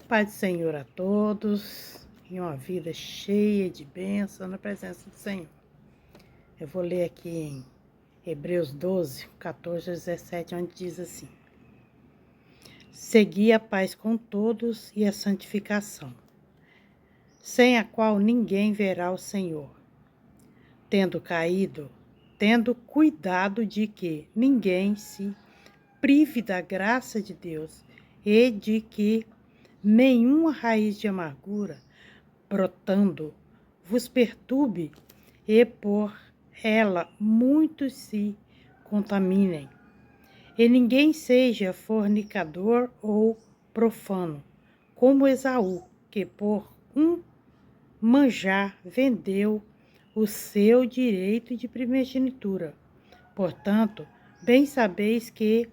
Paz do Senhor a todos e uma vida cheia de bênção na presença do Senhor. Eu vou ler aqui em Hebreus 12, 14 a 17, onde diz assim: Segui a paz com todos e a santificação, sem a qual ninguém verá o Senhor, tendo cuidado de que ninguém se prive da graça de Deus e de que nenhuma raiz de amargura brotando vos perturbe e por ela muitos se contaminem. E ninguém seja fornicador ou profano, como Esaú, que por um manjar vendeu o seu direito de primogenitura. Portanto, bem sabeis que,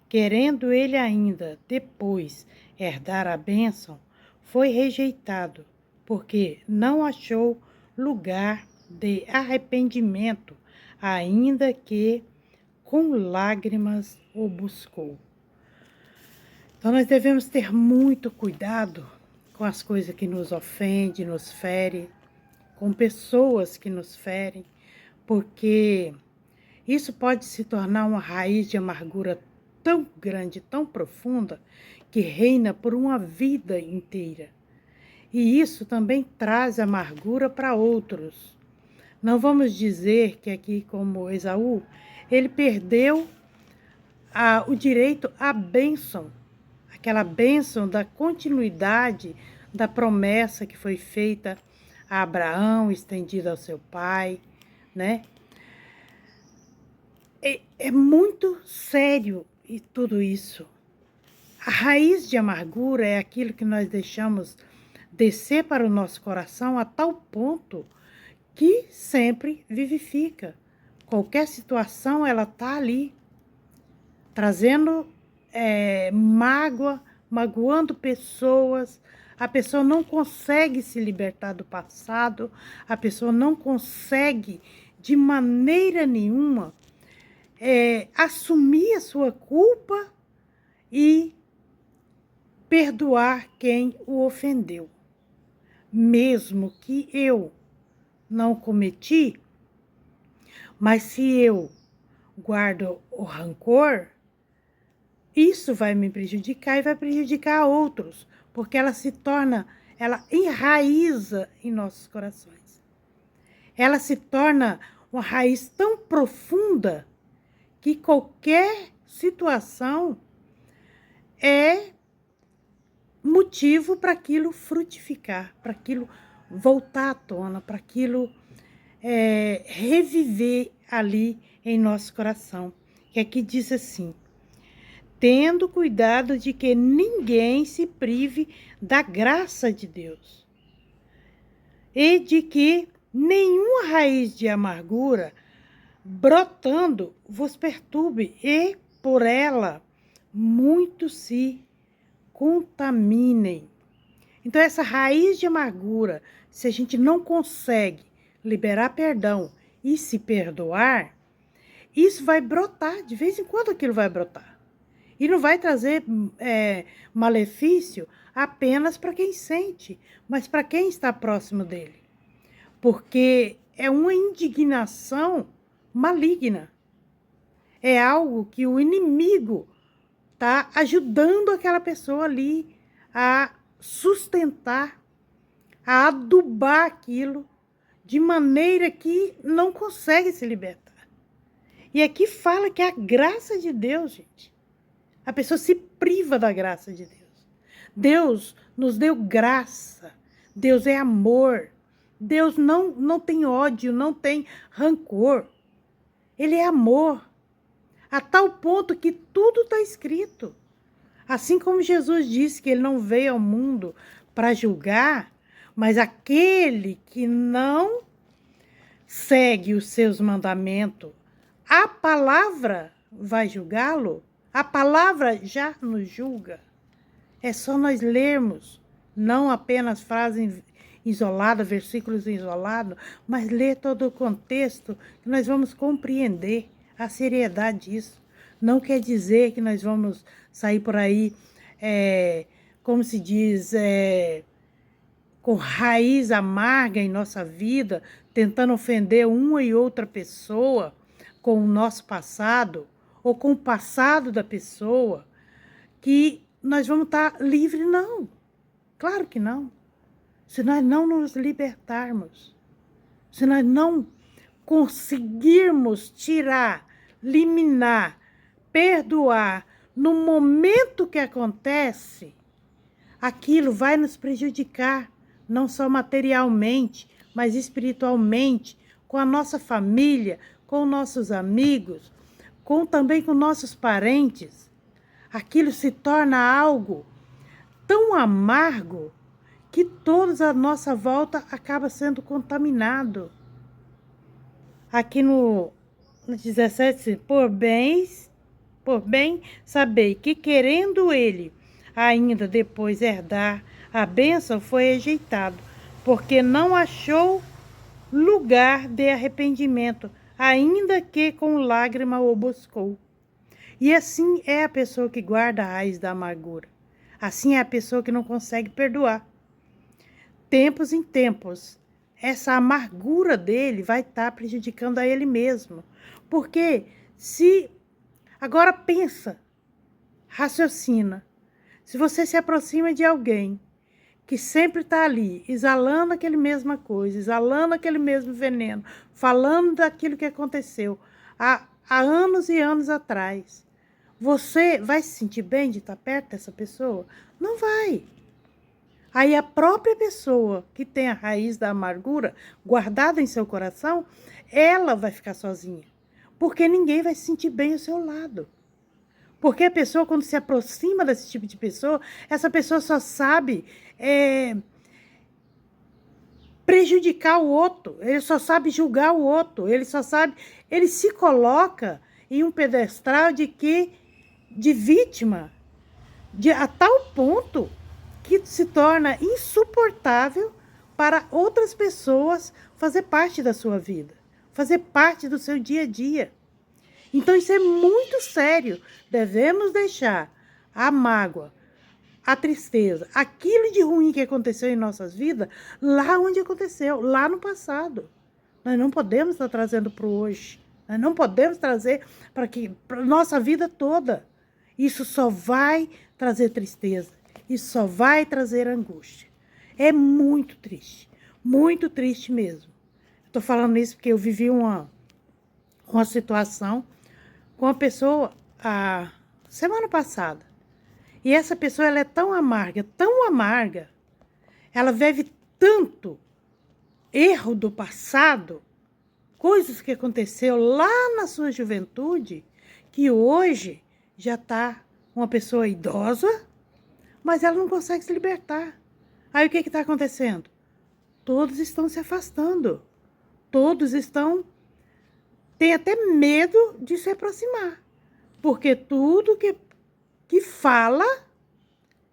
querendo ele ainda depois herdar a bênção, foi rejeitado, porque não achou lugar de arrependimento, ainda que com lágrimas o buscou. Então nós devemos ter muito cuidado com as coisas que nos ofendem, nos ferem, com pessoas que nos ferem, porque isso pode se tornar uma raiz de amargura tão grande, tão profunda, que reina por uma vida inteira. E isso também traz amargura para outros. Não vamos dizer que aqui, como Esaú, ele perdeu o direito à bênção, aquela bênção da continuidade da promessa que foi feita a Abraão, estendida ao seu pai, né? É muito sério e tudo isso. A raiz de amargura é aquilo que nós deixamos descer para o nosso coração a tal ponto que sempre vivifica. Qualquer situação, ela está ali, trazendo mágoa, magoando pessoas. A pessoa não consegue se libertar do passado, a pessoa não consegue, de maneira nenhuma, assumir a sua culpa e perdoar quem o ofendeu. Mesmo que eu não cometi, mas se eu guardo o rancor, isso vai me prejudicar e vai prejudicar outros, porque ela enraiza em nossos corações. Ela se torna uma raiz tão profunda que qualquer situação é motivo para aquilo frutificar, para aquilo voltar à tona, para aquilo reviver ali em nosso coração. Que aqui diz assim: tendo cuidado de que ninguém se prive da graça de Deus e de que nenhuma raiz de amargura brotando vos perturbe e por ela muitos se contaminem. Então essa raiz de amargura, se a gente não consegue liberar perdão e se perdoar, isso vai brotar, de vez em quando aquilo vai brotar. E não vai trazer malefício apenas para quem sente, mas para quem está próximo dele. Porque é uma indignação maligna. É algo que o inimigo está ajudando aquela pessoa ali a sustentar, a adubar aquilo de maneira que não consegue se libertar. E aqui fala que é a graça de Deus, gente. A pessoa se priva da graça de Deus. Deus nos deu graça. Deus é amor. Deus não tem ódio, não tem rancor. Ele é amor. A tal ponto que tudo está escrito. Assim como Jesus disse que ele não veio ao mundo para julgar, mas aquele que não segue os seus mandamentos, a palavra vai julgá-lo. A palavra já nos julga. É só nós lermos, não apenas frases isoladas, versículos isolados, mas ler todo o contexto, que nós vamos compreender a seriedade disso. Não quer dizer que nós vamos sair por aí como se diz, com raiz amarga em nossa vida, tentando ofender uma e outra pessoa com o nosso passado ou com o passado da pessoa, que nós vamos estar livres? Não, claro que não. Se nós não nos libertarmos, se nós não conseguirmos tirar, liminar, perdoar no momento que acontece, aquilo vai nos prejudicar, não só materialmente, mas espiritualmente, com a nossa família, com nossos amigos, também com nossos parentes. Aquilo se torna algo tão amargo que todos à nossa volta acaba sendo contaminado. Aqui no 17, por bem, sabei que querendo ele ainda depois herdar a bênção, foi rejeitado, porque não achou lugar de arrependimento, ainda que com lágrima o buscou. E assim é a pessoa que guarda a raiz da amargura. Assim é a pessoa que não consegue perdoar. Tempos em tempos, essa amargura dele vai estar prejudicando a ele mesmo. Porque se... Agora pensa, raciocina. Se você se aproxima de alguém que sempre está ali, exalando aquela mesma coisa, exalando aquele mesmo veneno, falando daquilo que aconteceu há anos e anos atrás, você vai se sentir bem de estar perto dessa pessoa? Não vai. Aí a própria pessoa que tem a raiz da amargura guardada em seu coração, ela vai ficar sozinha. Porque ninguém vai se sentir bem ao seu lado. Porque a pessoa, quando se aproxima desse tipo de pessoa, essa pessoa só sabe prejudicar o outro, ele só sabe julgar o outro, ele se coloca em um pedestal de vítima, a tal ponto que se torna insuportável para outras pessoas fazer parte da sua vida, fazer parte do seu dia a dia. Então isso é muito sério. Devemos deixar a mágoa, a tristeza, aquilo de ruim que aconteceu em nossas vidas, lá onde aconteceu, lá no passado. Nós não podemos estar trazendo para o hoje. Nós não podemos trazer para a nossa vida toda. Isso só vai trazer tristeza. Isso só vai trazer angústia. É muito triste mesmo. Estou falando isso porque eu vivi uma situação com uma pessoa a semana passada. E essa pessoa, ela é tão amarga, ela vive tanto erro do passado, coisas que aconteceu lá na sua juventude, que hoje já está uma pessoa idosa, mas ela não consegue se libertar. Aí o que está acontecendo? Todos estão se afastando. Todos têm até medo de se aproximar. Porque tudo que fala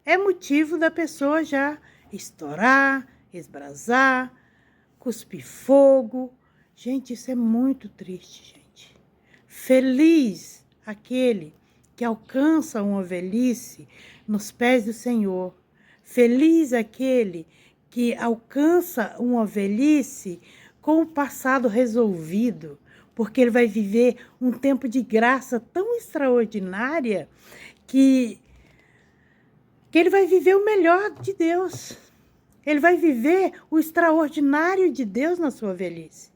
é motivo da pessoa já estourar, esbrasar, cuspir fogo. Gente, isso é muito triste, gente. Feliz aquele que alcança uma velhice nos pés do Senhor. Feliz aquele que alcança uma velhice com o passado resolvido, porque ele vai viver um tempo de graça tão extraordinária que ele vai viver o melhor de Deus. Ele vai viver o extraordinário de Deus na sua velhice.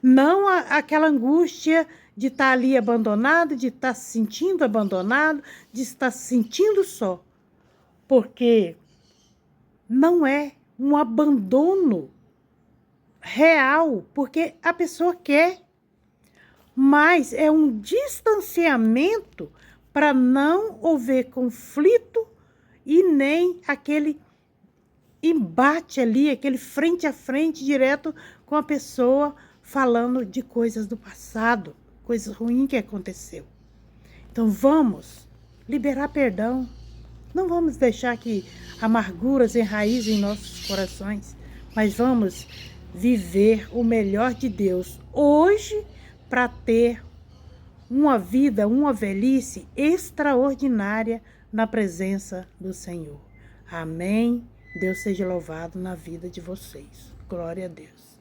Não aquela angústia de estar ali abandonado, de estar se sentindo abandonado, de estar se sentindo só. Porque não é um abandono real, porque a pessoa quer, mas é um distanciamento para não haver conflito e nem aquele embate ali, aquele frente a frente direto com a pessoa falando de coisas do passado, coisas ruins que aconteceu. Então vamos liberar perdão. Não vamos deixar que amarguras enraizem em nossos corações, mas vamos viver o melhor de Deus hoje para ter uma vida, uma velhice extraordinária na presença do Senhor. Amém. Deus seja louvado na vida de vocês. Glória a Deus.